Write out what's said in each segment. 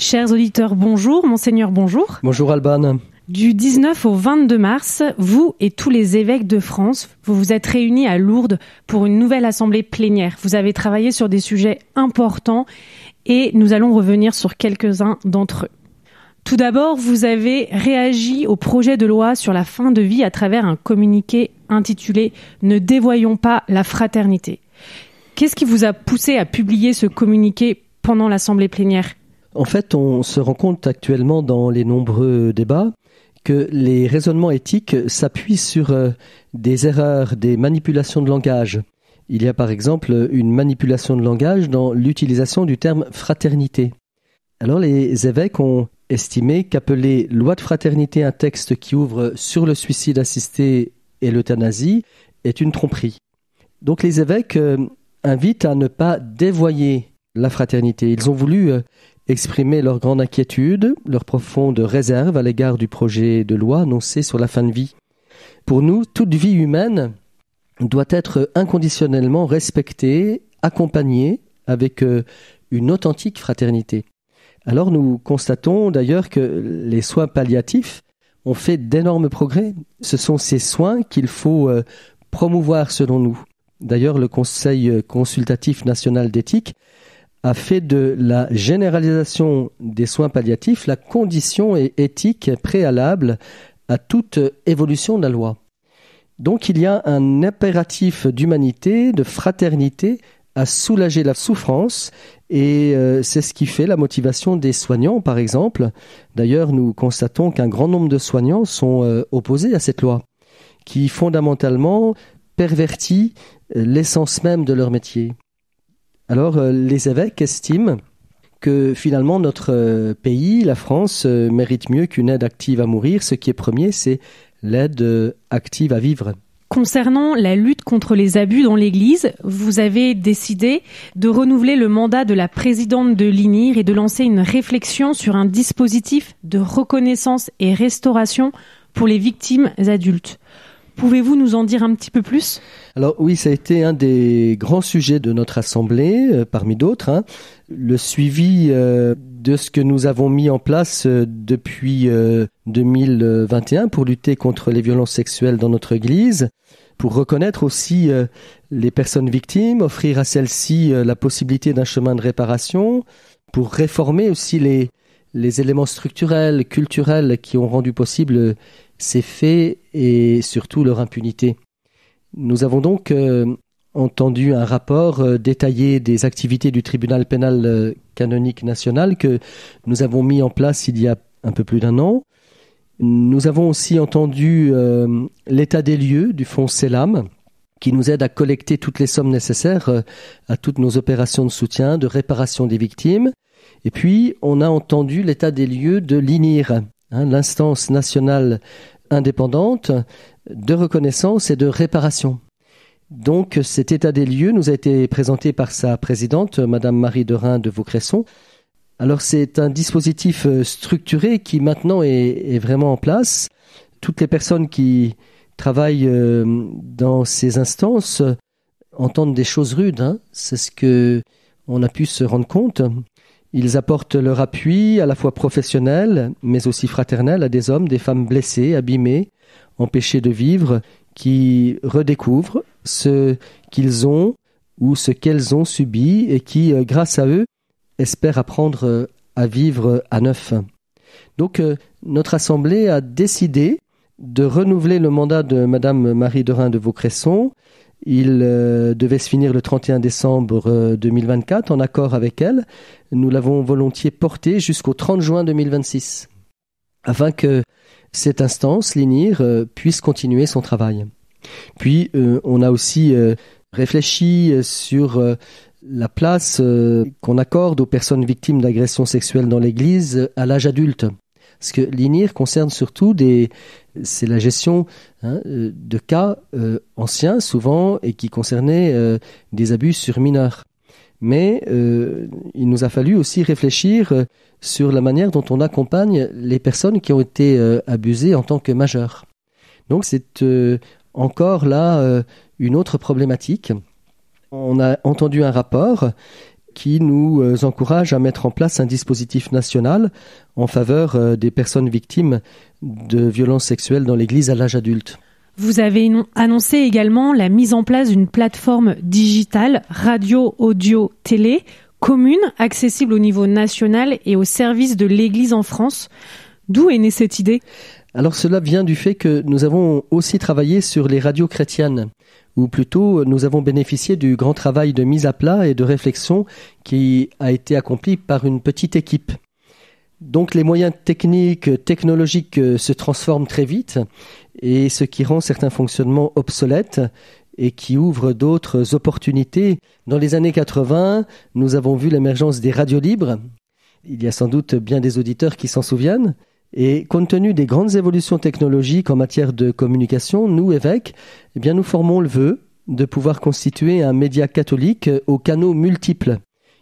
Chers auditeurs, bonjour. Monseigneur, bonjour. Bonjour Alban. Du 19 au 22 mars, vous et tous les évêques de France, vous vous êtes réunis à Lourdes pour une nouvelle assemblée plénière. Vous avez travaillé sur des sujets importants et nous allons revenir sur quelques-uns d'entre eux. Tout d'abord, vous avez réagi au projet de loi sur la fin de vie à travers un communiqué intitulé « Ne dévoyons pas la fraternité ». Qu'est-ce qui vous a poussé à publier ce communiqué pendant l'assemblée plénière ? En fait, on se rend compte actuellement dans les nombreux débats que les raisonnements éthiques s'appuient sur des erreurs, des manipulations de langage. Il y a par exemple une manipulation de langage dans l'utilisation du terme fraternité. Alors les évêques ont estimé qu'appeler loi de fraternité un texte qui ouvre sur le suicide assisté et l'euthanasie est une tromperie. Donc les évêques invitent à ne pas dévoyer la fraternité. Ils ont voulu exprimer leur grande inquiétude, leur profonde réserve à l'égard du projet de loi annoncé sur la fin de vie. Pour nous, toute vie humaine doit être inconditionnellement respectée, accompagnée avec une authentique fraternité. Alors nous constatons d'ailleurs que les soins palliatifs ont fait d'énormes progrès. Ce sont ces soins qu'il faut promouvoir selon nous. D'ailleurs, le Conseil consultatif national d'éthique a fait de la généralisation des soins palliatifs la condition éthique préalable à toute évolution de la loi. Donc il y a un impératif d'humanité, de fraternité, à soulager la souffrance et c'est ce qui fait la motivation des soignants, par exemple. D'ailleurs, nous constatons qu'un grand nombre de soignants sont opposés à cette loi, qui fondamentalement pervertit l'essence même de leur métier. Alors, les évêques estiment que finalement notre pays, la France, mérite mieux qu'une aide active à mourir. Ce qui est premier, c'est l'aide active à vivre. Concernant la lutte contre les abus dans l'Église, vous avez décidé de renouveler le mandat de la présidente de l'INIR et de lancer une réflexion sur un dispositif de reconnaissance et restauration pour les victimes adultes. Pouvez-vous nous en dire un petit peu plus ? Alors oui, ça a été un des grands sujets de notre assemblée, parmi d'autres. Le suivi de ce que nous avons mis en place depuis 2021 pour lutter contre les violences sexuelles dans notre Église, pour reconnaître aussi les personnes victimes, offrir à celles-ci la possibilité d'un chemin de réparation, pour réformer aussi les éléments structurels, culturels qui ont rendu possible ces faits et surtout leur impunité. Nous avons donc entendu un rapport détaillé des activités du tribunal pénal canonique national que nous avons mis en place il y a un peu plus d'un an. Nous avons aussi entendu l'état des lieux du fonds CELAM qui nous aide à collecter toutes les sommes nécessaires à toutes nos opérations de soutien, de réparation des victimes. Et puis, on a entendu l'état des lieux de l'INIR, l'instance nationale indépendante de reconnaissance et de réparation. Donc cet état des lieux nous a été présenté par sa présidente, Madame Marie Derain de Vaucresson. Alors c'est un dispositif structuré qui maintenant est vraiment en place. Toutes les personnes qui travaillent dans ces instances entendent des choses rudes. C'est ce qu'on a pu se rendre compte. Ils apportent leur appui à la fois professionnel, mais aussi fraternel à des hommes, des femmes blessées, abîmées, empêchées de vivre, qui redécouvrent ce qu'ils ont ou ce qu'elles ont subi et qui, grâce à eux, espèrent apprendre à vivre à neuf. Donc, notre assemblée a décidé de renouveler le mandat de Madame Marie Derain de Vaucresson. Il devait se finir le 31 décembre 2024 en accord avec elle. Nous l'avons volontiers porté jusqu'au 30 juin 2026 afin que cette instance, l'INIR, puisse continuer son travail. Puis, on a aussi réfléchi sur la place qu'on accorde aux personnes victimes d'agressions sexuelles dans l'Église à l'âge adulte. Parce que l'INIR concerne surtout c'est la gestion de cas anciens souvent et qui concernaient des abus sur mineurs. Mais il nous a fallu aussi réfléchir sur la manière dont on accompagne les personnes qui ont été abusées en tant que majeures. Donc c'est encore là une autre problématique. On a entendu un rapport qui nous encourage à mettre en place un dispositif national en faveur des personnes victimes de violences sexuelles dans l'Église à l'âge adulte. Vous avez annoncé également la mise en place d'une plateforme digitale radio, audio, télé commune, accessible au niveau national et au service de l'Église en France. D'où est née cette idée ? Alors cela vient du fait que nous avons aussi travaillé sur les radios chrétiennes, ou plutôt nous avons bénéficié du grand travail de mise à plat et de réflexion qui a été accompli par une petite équipe. Donc les moyens technologiques se transforment très vite, et ce qui rend certains fonctionnements obsolètes et qui ouvre d'autres opportunités. Dans les années 80, nous avons vu l'émergence des radios libres. Il y a sans doute bien des auditeurs qui s'en souviennent. Et compte tenu des grandes évolutions technologiques en matière de communication, nous, évêques, nous formons le vœu de pouvoir constituer un média catholique aux canaux multiples,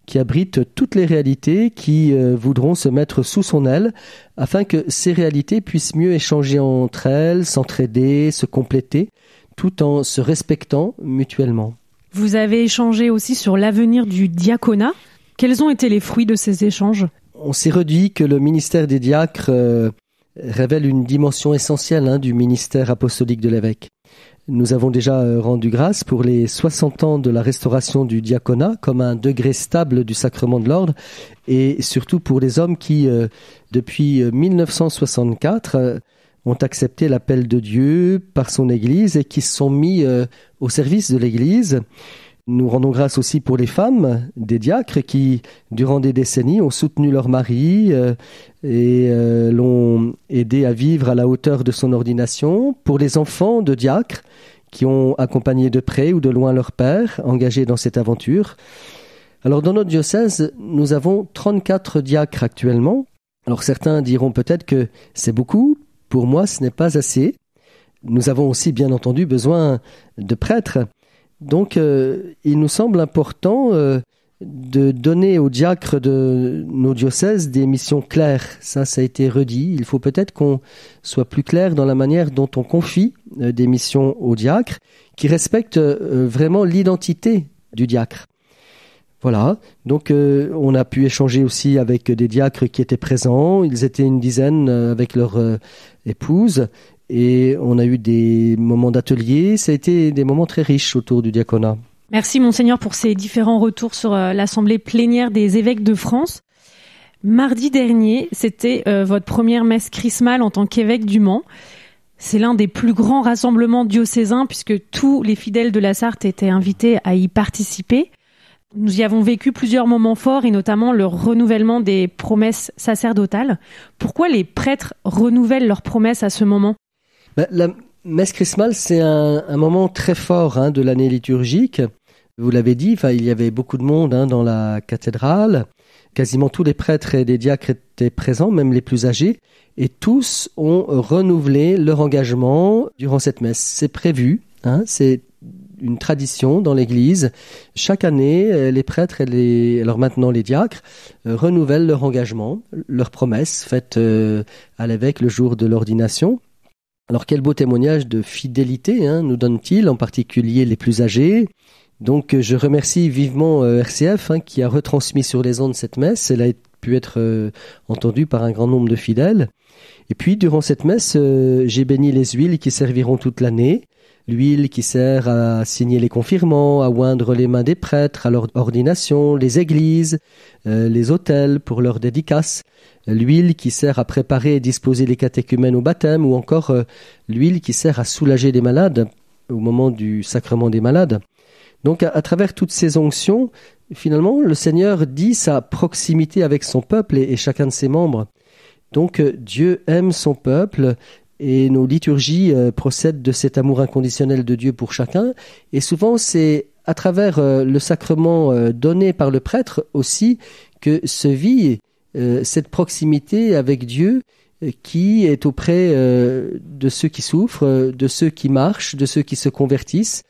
qui abrite toutes les réalités qui voudront se mettre sous son aile, afin que ces réalités puissent mieux échanger entre elles, s'entraider, se compléter, tout en se respectant mutuellement. Vous avez échangé aussi sur l'avenir du diaconat. Quels ont été les fruits de ces échanges ? On s'est redit que le ministère des diacres révèle une dimension essentielle du ministère apostolique de l'évêque. Nous avons déjà rendu grâce pour les 60 ans de la restauration du diaconat comme un degré stable du sacrement de l'ordre, et surtout pour les hommes qui, depuis 1964, ont accepté l'appel de Dieu par son Église et qui se sont mis au service de l'Église. Nous rendons grâce aussi pour les femmes des diacres qui, durant des décennies, ont soutenu leur mari et l'ont aidé à vivre à la hauteur de son ordination. Pour les enfants de diacres qui ont accompagné de près ou de loin leur père, engagés dans cette aventure. Alors dans notre diocèse, nous avons 34 diacres actuellement. Alors certains diront peut-être que c'est beaucoup. Pour moi, ce n'est pas assez. Nous avons aussi bien entendu besoin de prêtres. Donc, il nous semble important de donner aux diacres de nos diocèses des missions claires. Ça a été redit. Il faut peut-être qu'on soit plus clair dans la manière dont on confie des missions aux diacres, qui respectent vraiment l'identité du diacre. Voilà, donc on a pu échanger aussi avec des diacres qui étaient présents. Ils étaient une dizaine avec leur épouse. Et on a eu des moments d'atelier. Ça a été des moments très riches autour du diaconat. Merci Monseigneur pour ces différents retours sur l'Assemblée plénière des évêques de France. Mardi dernier, c'était votre première messe chrismale en tant qu'évêque du Mans. C'est l'un des plus grands rassemblements diocésains puisque tous les fidèles de la Sarthe étaient invités à y participer. Nous y avons vécu plusieurs moments forts et notamment le renouvellement des promesses sacerdotales. Pourquoi les prêtres renouvellent leurs promesses à ce moment ? La messe chrismale, c'est un moment très fort de l'année liturgique. Vous l'avez dit, il y avait beaucoup de monde dans la cathédrale. Quasiment tous les prêtres et les diacres étaient présents, même les plus âgés. Et tous ont renouvelé leur engagement durant cette messe. C'est prévu, c'est une tradition dans l'Église. Chaque année, les prêtres et alors maintenant les diacres renouvellent leur engagement, leurs promesses faites à l'évêque le jour de l'ordination. Alors quel beau témoignage de fidélité nous donne-t-il, en particulier les plus âgés. Donc je remercie vivement RCF qui a retransmis sur les ondes cette messe. Elle a pu être entendue par un grand nombre de fidèles. Et puis durant cette messe, j'ai béni les huiles qui serviront toute l'année. L'huile qui sert à signer les confirmants, à oindre les mains des prêtres à leur ordination, les églises, les autels pour leurs dédicaces. L'huile qui sert à préparer et disposer les catéchumènes au baptême, ou encore l'huile qui sert à soulager les malades au moment du sacrement des malades. Donc à travers toutes ces onctions, finalement, le Seigneur dit sa proximité avec son peuple et chacun de ses membres. Donc Dieu aime son peuple et nos liturgies procèdent de cet amour inconditionnel de Dieu pour chacun. Et souvent, c'est à travers le sacrement donné par le prêtre aussi que se vit cette proximité avec Dieu qui est auprès de ceux qui souffrent, de ceux qui marchent, de ceux qui se convertissent.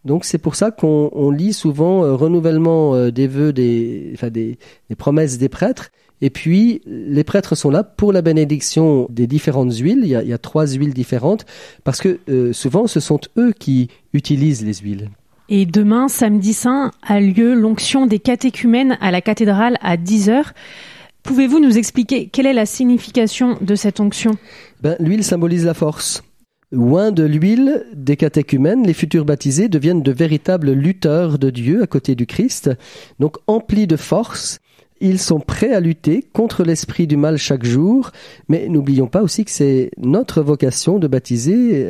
Donc c'est pour ça qu'on lit souvent renouvellement des vœux, des promesses des prêtres. Et puis les prêtres sont là pour la bénédiction des différentes huiles. Il y a 3 huiles différentes parce que souvent ce sont eux qui utilisent les huiles. Et demain, samedi saint, a lieu l'onction des catéchumènes à la cathédrale à 10h. Pouvez-vous nous expliquer quelle est la signification de cette onction ? L'huile symbolise la force. Loin de l'huile des catéchumènes, les futurs baptisés deviennent de véritables lutteurs de Dieu à côté du Christ. Donc emplis de force, ils sont prêts à lutter contre l'esprit du mal chaque jour. Mais n'oublions pas aussi que c'est notre vocation de baptiser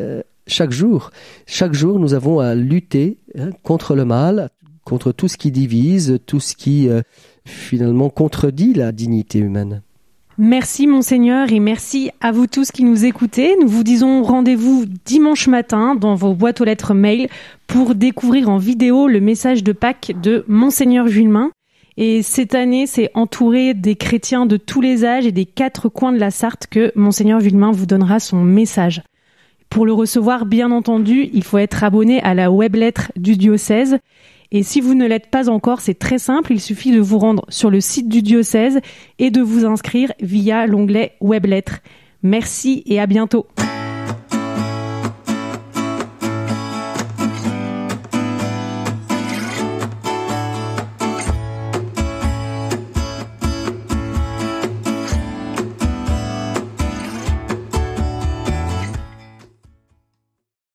chaque jour. Chaque jour, nous avons à lutter contre le mal, contre tout ce qui divise, tout ce qui finalement contredit la dignité humaine. Merci Monseigneur et merci à vous tous qui nous écoutez. Nous vous disons rendez-vous dimanche matin dans vos boîtes aux lettres mail pour découvrir en vidéo le message de Pâques de Monseigneur Villemain. Et cette année, c'est entouré des chrétiens de tous les âges et des 4 coins de la Sarthe que Monseigneur Villemain vous donnera son message. Pour le recevoir, bien entendu, il faut être abonné à la web lettre du diocèse. Et si vous ne l'êtes pas encore, c'est très simple, il suffit de vous rendre sur le site du diocèse et de vous inscrire via l'onglet web lettres. Merci et à bientôt.